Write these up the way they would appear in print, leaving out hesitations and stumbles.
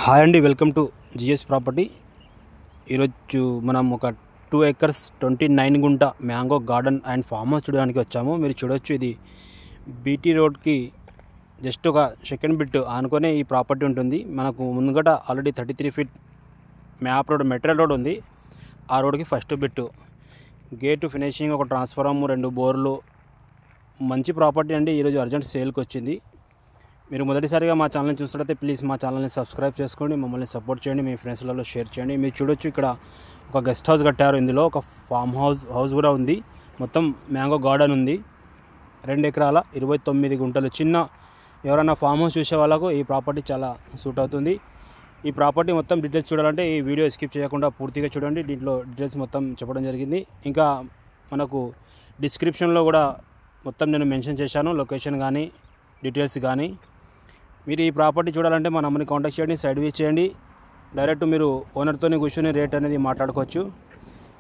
Hi అండి, welcome to GS property. ఈరోజు మనం ఒక 2 acres 29 గుంట mango garden and farm house చూడడానికి వచ్చాము. మీరు చూడొచ్చు, ఇది బీటీ రోడ్కి జస్ట్ ఒక సెకండ్ బిట్ ఆనుకొని ఈ ప్రాపర్టీ ఉంటుంది. మనకు ముందుగట already 33 feet map road, material road ఉంది. ఆ రోడ్కి ఫస్ట్ బిట్, గేటు ఫినిషింగ్, ఒక ట్రాన్స్ఫార్మర్, 2 బోర్లు, మంచి ప్రాపర్టీ అండి. ఈరోజు అర్జెంట్ సేల్కి వచ్చింది. మీరు మొదటిసారిగా మా ఛానల్ని చూస్తున్నట్లయితే ప్లీజ్ మా ఛానల్ని సబ్స్క్రైబ్ చేసుకోండి, మమ్మల్ని సపోర్ట్ చేయండి, మీ ఫ్రెండ్స్లలో షేర్ చేయండి. మీరు చూడొచ్చు, ఇక్కడ ఒక గెస్ట్ హౌస్ కట్టారు, ఇందులో ఒక ఫామ్ హౌస్ కూడా ఉంది. మొత్తం మ్యాంగో గార్డెన్ ఉంది. 2 ఎకరాల 29 గుంటలు. చిన్న ఎవరైనా ఫామ్ హౌస్ చూసే వాళ్ళకు ఈ ప్రాపర్టీ చాలా సూట్ అవుతుంది. ఈ ప్రాపర్టీ మొత్తం డీటెయిల్స్ చూడాలంటే ఈ వీడియో స్కిప్ చేయకుండా పూర్తిగా చూడండి. దీంట్లో డీటెయిల్స్ మొత్తం చెప్పడం జరిగింది. ఇంకా మనకు డిస్క్రిప్షన్లో కూడా మొత్తం నేను మెన్షన్ చేశాను, లొకేషన్ కానీ డీటెయిల్స్ కానీ. మీరు ఈ ప్రాపర్టీ చూడాలంటే మా నెంబర్ని కాంటాక్ట్ చేయండి, సైడ్ విజిట్ చేయండి. డైరెక్ట్ మీరు ఓనర్తో కూర్చొని రేట్ అనేది మాట్లాడుకోవచ్చు.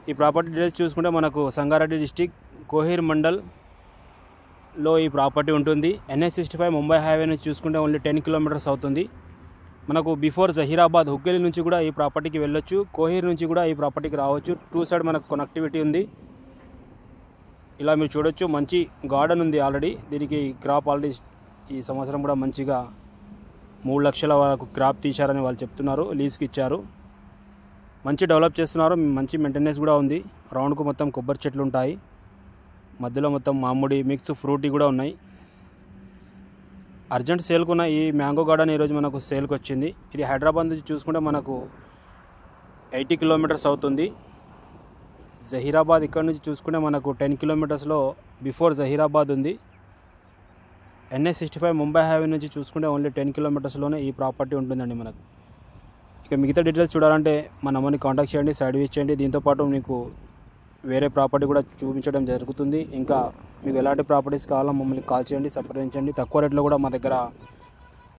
ఈ ప్రాపర్టీ డీటెయిల్స్ చూసుకుంటే మనకు సంగారెడ్డి డిస్టిక్, కోహీర్ మండల్లో ఈ ప్రాపర్టీ ఉంటుంది. NH65 ముంబై హైవే నుంచి చూసుకుంటే ఓన్లీ 10 kilometers అవుతుంది. మనకు బిఫోర్ జహీరాబాద్, హుగ్గలి నుంచి కూడా ఈ ప్రాపర్టీకి వెళ్ళొచ్చు. కోహీర్ నుంచి కూడా ఈ ప్రాపర్టీకి రావచ్చు. 2 side మనకు కనెక్టివిటీ ఉంది. ఇలా మీరు చూడొచ్చు, మంచి గార్డెన్ ఉంది ఆల్రెడీ. దీనికి క్రాప్ ఆల్రెడీ ఈ సంవత్సరం కూడా మంచిగా 3 లక్షల వరకు క్రాప్ తీశారని వాళ్ళు చెప్తున్నారు. లీజ్కి ఇచ్చారు. మంచి డెవలప్ చేస్తున్నారు, మంచి మెయింటెనెన్స్ కూడా ఉంది. రౌండ్కు మొత్తం కొబ్బరి చెట్లు ఉంటాయి, మధ్యలో మొత్తం మామిడి మిక్స్ ఫ్రూటీ కూడా ఉన్నాయి. అర్జెంట్ సేల్కున్న ఈ మ్యాంగో గార్డెన్ ఈరోజు మనకు సేల్కి వచ్చింది. ఇది హైదరాబాద్ నుంచి చూసుకుంటే మనకు 80 kilometers అవుతుంది. జహీరాబాద్ ఇక్కడ నుంచి చూసుకుంటే మనకు 10 kilometersలో బిఫోర్ జహీరాబాద్ ఉంది. NH65 ముంబై హైవే నుంచి చూసుకుంటే ఓన్లీ 10 kilometersలోనే ఈ ప్రాపర్టీ ఉంటుందండి మనకు. ఇక మిగతా డీటెయిల్స్ చూడాలంటే మా నెంబర్ని కాంటాక్ట్ చేయండి, సైడ్ విజిట్ చేయండి. దీంతోపాటు మీకు వేరే ప్రాపర్టీ కూడా చూపించడం జరుగుతుంది. ఇంకా మీకు ఎలాంటి ప్రాపర్టీస్ కావాలో మమ్మల్ని కాల్ చేయండి, సంప్రదించండి. తక్కువ రేట్లో కూడా మా దగ్గర